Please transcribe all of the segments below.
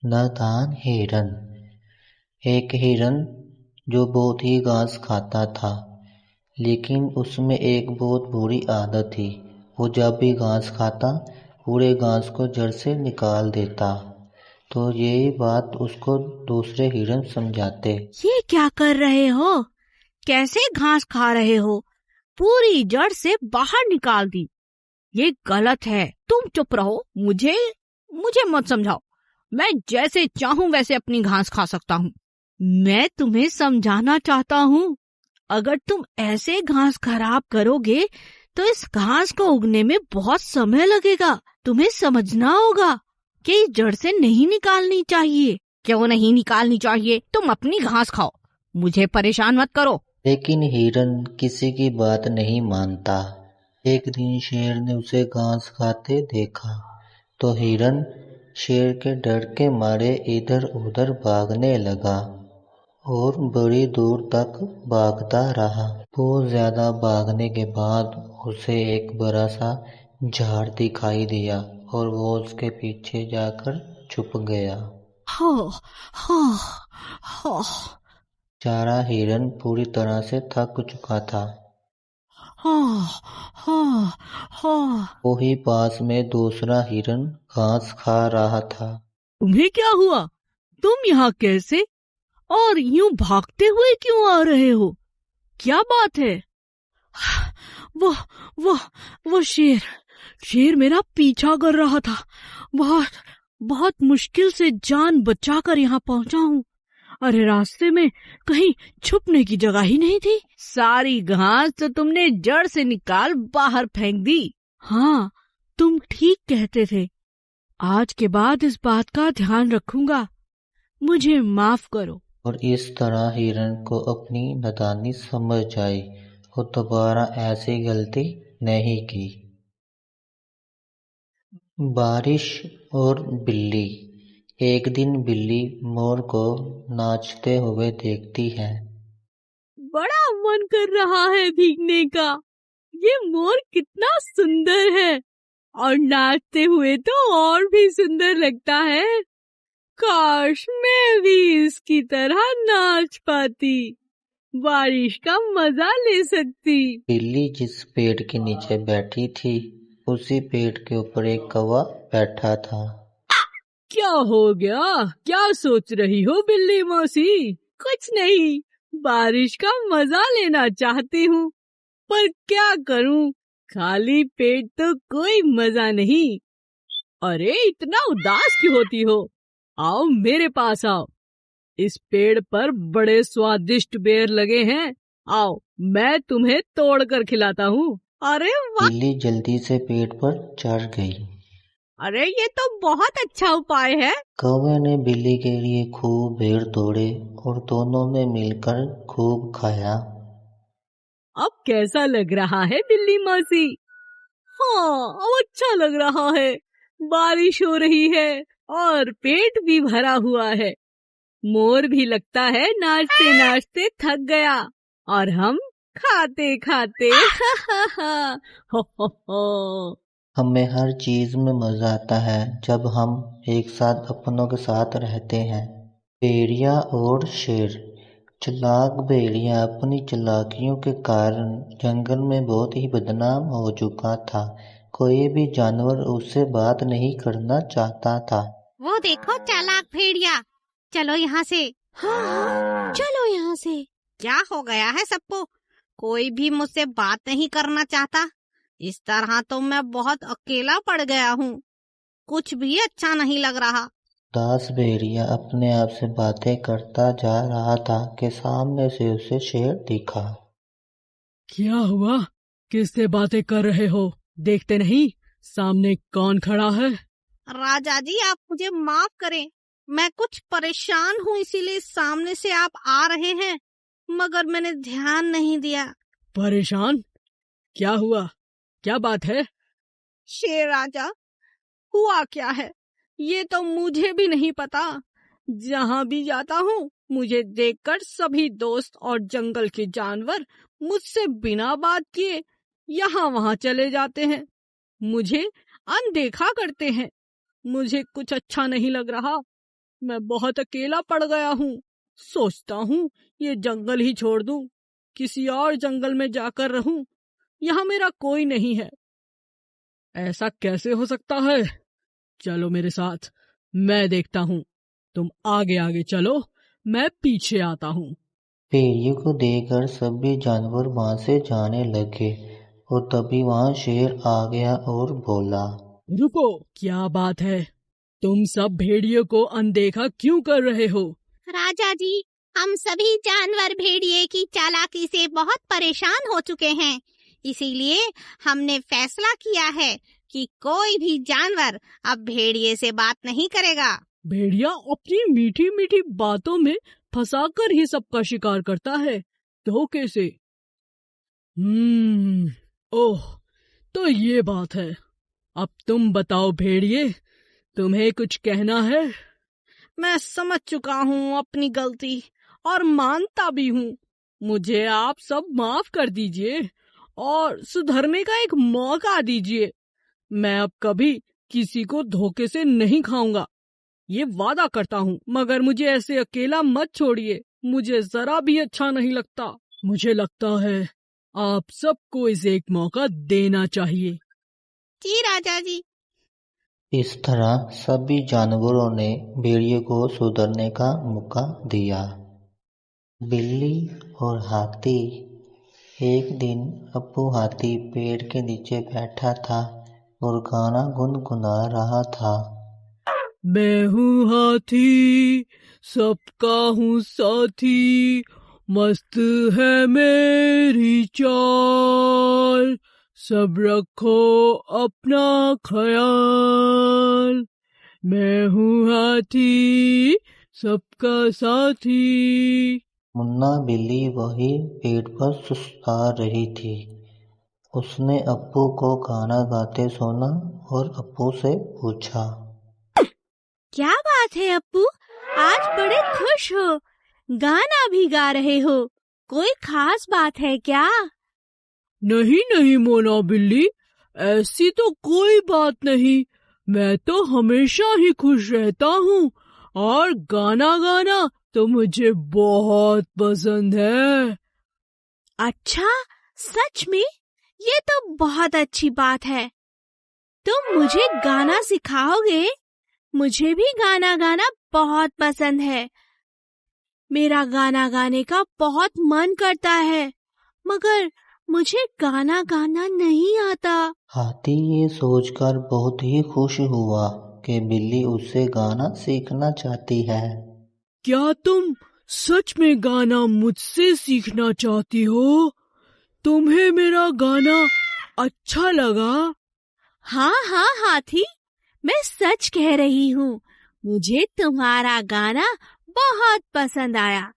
नादान हिरन। एक हिरन जो बहुत ही घास खाता था, लेकिन उसमें एक बहुत बुरी आदत थी। वो जब भी घास खाता, पूरे घास को जड़ से निकाल देता। तो यही बात उसको दूसरे हिरन समझाते। ये क्या कर रहे हो? कैसे घास खा रहे हो? पूरी जड़ से बाहर निकाल दी। ये गलत है। तुम चुप रहो। मुझे मुझे मत समझाओ। मैं जैसे चाहूं वैसे अपनी घास खा सकता हूँ। मैं तुम्हें समझाना चाहता हूँ। अगर तुम ऐसे घास खराब करोगे तो इस घास को उगने में बहुत समय लगेगा। तुम्हें समझना होगा कि इस जड़ से नहीं निकालनी चाहिए। क्यों नहीं निकालनी चाहिए? तुम अपनी घास खाओ, मुझे परेशान मत करो। लेकिन हिरन किसी की बात नहीं मानता। एक दिन शेर ने उसे घास खाते देखा, तो हिरन शेर के डर के मारे इधर उधर भागने लगा और बड़ी दूर तक भागता रहा। बहुत ज्यादा भागने के बाद उसे एक बड़ा सा झाड़ दिखाई दिया और वो उसके पीछे जाकर छुप गया। हो हो हो बेचारा हिरन पूरी तरह से थक चुका था। हो हो हो वही पास में दूसरा हिरन घास खा रहा था। तुम्हें क्या हुआ? तुम यहाँ कैसे और यूं भागते हुए क्यों आ रहे हो? क्या बात है? वो वो वो शेर मेरा पीछा कर रहा था। बहुत बहुत मुश्किल से जान बचाकर यहाँ पहुंचा हूँ। अरे रास्ते में कहीं छुपने की जगह ही नहीं थी। सारी घास तो तुमने जड़ से निकाल बाहर फेंक दी। हाँ, तुम ठीक कहते थे। आज के बाद इस बात का ध्यान रखूंगा। मुझे माफ करो। और इस तरह हिरन को अपनी नादानी समझ आई और दोबारा ऐसी गलती नहीं की। बारिश और बिल्ली। एक दिन बिल्ली मोर को नाचते हुए देखती है। बड़ा मन कर रहा है भीगने का। ये मोर कितना सुंदर है और नाचते हुए तो और भी सुंदर लगता है। काश मैं भी इसकी तरह नाच पाती, बारिश का मजा ले सकती। बिल्ली जिस पेड़ के नीचे बैठी थी, उसी पेड़ के ऊपर एक कौवा बैठा था। क्या हो गया? क्या सोच रही हो बिल्ली मौसी? कुछ नहीं, बारिश का मजा लेना चाहती हूँ, पर क्या करूँ, खाली पेट तो कोई मजा नहीं। अरे इतना उदास क्यों होती हो? आओ मेरे पास आओ। इस पेड़ पर बड़े स्वादिष्ट बेर लगे हैं। आओ, मैं तुम्हें तोड़कर खिलाता हूँ। अरे वाह! बिल्ली जल्दी से पेड़ पर चढ़ गई। अरे ये तो बहुत अच्छा उपाय है। कौवे ने बिल्ली के लिए खूब बेर तोड़े और दोनों ने मिलकर खूब खाया। अब कैसा लग रहा है बिल्ली मौसी? हाँ, अब अच्छा लग रहा है। बारिश हो रही है और पेट भी भरा हुआ है। मोर भी लगता है नाचते नाचते थक गया और हम खाते खाते हो हो। हमें हर चीज में मजा आता है जब हम एक साथ अपनों के साथ रहते हैं। भेड़िया और शेर। चालाक भेड़िया अपनी चालाकियों के कारण जंगल में बहुत ही बदनाम हो चुका था। कोई भी जानवर उससे बात नहीं करना चाहता था। वो देखो चालाक भेड़िया, चलो यहाँ से। हाँ, चलो यहाँ से। क्या हो गया है सबको? कोई भी मुझसे बात नहीं करना चाहता। इस तरह तो मैं बहुत अकेला पड़ गया हूँ। कुछ भी अच्छा नहीं लग रहा। दास भेड़िया अपने आप से बातें करता जा रहा था कि सामने से उसे शेर दिखा। क्या हुआ? किससे बातें कर रहे हो? देखते नहीं सामने कौन खड़ा है? राजा जी, आप मुझे माफ करें। मैं कुछ परेशान हूँ, इसीलिए सामने से आप आ रहे हैं, मगर मैंने ध्यान नहीं दिया। परेशान? क्या हुआ? क्या बात है? शेर राजा, हुआ क्या है ये तो मुझे भी नहीं पता। जहाँ भी जाता हूँ मुझे देखकर सभी दोस्त और जंगल के जानवर मुझसे बिना बात किए यहाँ वहाँ चले जाते हैं, मुझे अनदेखा करते हैं। मुझे कुछ अच्छा नहीं लग रहा। मैं बहुत अकेला पड़ गया हूँ। सोचता हूँ ये जंगल ही छोड़ दूँ, किसी और जंगल में जाकर रहूं। यहाँ मेरा कोई नहीं है। ऐसा कैसे हो सकता है? चलो मेरे साथ, मैं देखता हूँ। तुम आगे आगे चलो, मैं पीछे आता हूँ। भेड़िए को देखकर सभी जानवर वहां से जाने लगे और तभी वहां शेर आ गया और बोला, रुको, क्या बात है? तुम सब भेड़िए को अनदेखा क्यों कर रहे हो? राजा जी, हम सभी जानवर भेड़िए की चालाकी से बहुत परेशान हो चुके हैं। इसीलिए हमने फैसला किया है कि कोई भी जानवर अब भेड़िए से बात नहीं करेगा। भेड़िया अपनी मीठी मीठी बातों में फंसाकर ही सबका शिकार करता है, धोखे से। ओह, तो ये बात है। अब तुम बताओ भेड़िए, तुम्हें कुछ कहना है? मैं समझ चुका हूँ अपनी गलती और मानता भी हूँ। मुझे आप सब माफ कर दीजिए और सुधरने का एक मौका दीजिए। मैं अब कभी किसी को धोखे से नहीं खाऊंगा, ये वादा करता हूँ। मगर मुझे ऐसे अकेला मत छोड़िए, मुझे जरा भी अच्छा नहीं लगता। मुझे लगता है आप सबको इसे एक मौका देना चाहिए। जी राजा जी। इस तरह सभी जानवरों ने भेड़िए को सुधरने का मौका दिया। बिल्ली और हाथी। एक दिन अप्पू हाथी पेड़ के नीचे बैठा था और गाना गुनगुना रहा था। मैं हूँ हाथी, सबका हूँ साथी, मस्त है मेरी चाल, सब रखो अपना ख्याल। मैं हूँ हाथी, सबका साथी। मुन्ना बिल्ली वही पेड़ पर सुस्ता रही थी। उसने अप्पू को गाना गाते सुना और अप्पू से पूछा, क्या बात है अप्पू, आज बड़े खुश हो, गाना भी गा रहे हो, कोई खास बात है क्या? नहीं नहीं मोना बिल्ली, ऐसी तो कोई बात नहीं। मैं तो हमेशा ही खुश रहता हूँ और गाना गाना तो मुझे बहुत पसंद है। अच्छा, सच में? ये तो बहुत अच्छी बात है। तुम मुझे गाना सिखाओगे? मुझे भी गाना गाना बहुत पसंद है। मेरा गाना गाने का बहुत मन करता है, मगर मुझे गाना गाना नहीं आता। हाथी ये सोचकर बहुत ही खुश हुआ कि बिल्ली उससे गाना सीखना चाहती है। क्या तुम सच में गाना मुझसे सीखना चाहती हो? तुम्हें मेरा गाना अच्छा लगा? हाँ हाँ हाथी, मैं सच कह रही हूँ, मुझे तुम्हारा गाना बहुत पसंद आया।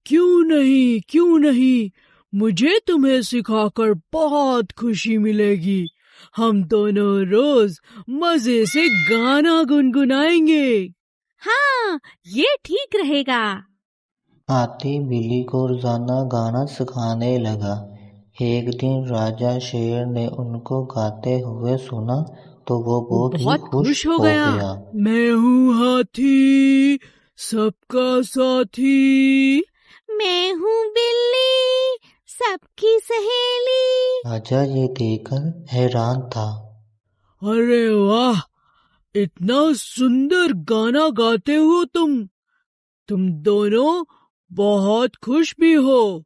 क्यों नहीं, मुझे तुम्हें सिखाकर बहुत खुशी मिलेगी। हम दोनों रोज मजे से गाना गुनगुनाएंगे। हाँ, ये ठीक रहेगा। हाथी बिल्ली को रोजाना गाना सिखाने लगा। एक दिन राजा शेर ने उनको गाते हुए सुना तो वो बहुत ही खुश हो गया। मैं हूँ हाथी, सबका साथी। मैं हूँ बिल्ली, सबकी सहेली। राजा ये देखकर हैरान था। अरे वाह, इतना सुंदर गाना गाते हो तुम दोनों बहुत खुश भी हो।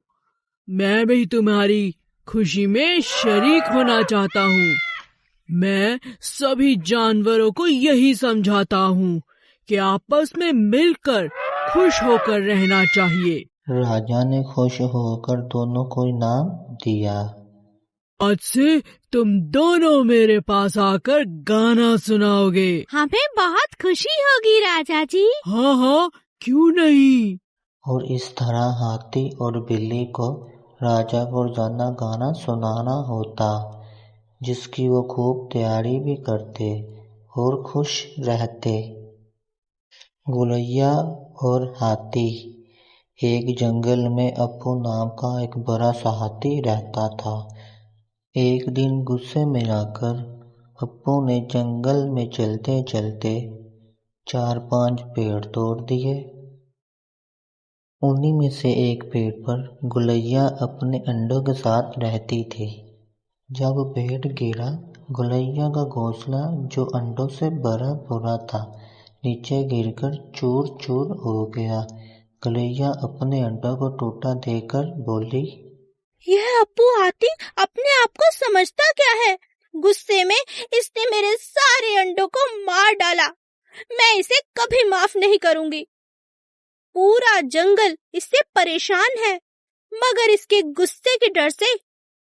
मैं भी तुम्हारी खुशी में शरीक होना चाहता हूँ। मैं सभी जानवरों को यही समझाता हूँ कि आपस में मिलकर खुश होकर रहना चाहिए। राजा ने खुश होकर दोनों को इनाम दिया। आज से तुम दोनों मेरे पास आकर गाना सुनाओगे। हमें बहुत खुशी होगी राजा जी। हाँ, क्यों नहीं। और इस तरह हाथी और बिल्ली को राजा को रोजाना गाना सुनाना होता, जिसकी वो खूब तैयारी भी करते और खुश रहते। गुलैया और हाथी। एक जंगल में अप्पू नाम का एक बड़ा सा हाथी रहता था। एक दिन गुस्से में आकर अप्पू ने जंगल में चलते चलते 4-5 पेड़ तोड़ दिए। उन्हीं में से एक पेड़ पर गुलैया अपने अंडों के साथ रहती थी। जब पेड़ गिरा, गुलैया का घोंसला जो अंडों से भरा पूरा था नीचे गिरकर चूर चूर हो गया। गुलैया अपने अंडों को टूटा देखकर बोली, यह अप्पू हाथी अपने आप को समझता क्या है? गुस्से में इसने मेरे सारे अंडों को मार डाला। मैं इसे कभी माफ नहीं करूंगी। पूरा जंगल इससे परेशान है, मगर इसके गुस्से के डर से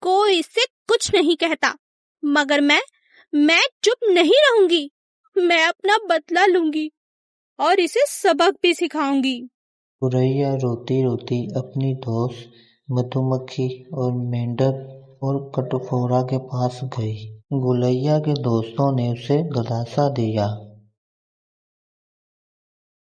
कोई इससे कुछ नहीं कहता। मगर मैं चुप नहीं रहूंगी। मैं अपना बदला लूंगी और इसे सबक भी सिखाऊंगी। गुलैया रोती रोती अपनी दोस्त मधुमक्खी और मेंढक और कटफोरा के पास गई। गुलैया के दोस्तों ने उसे दिलासा दिया,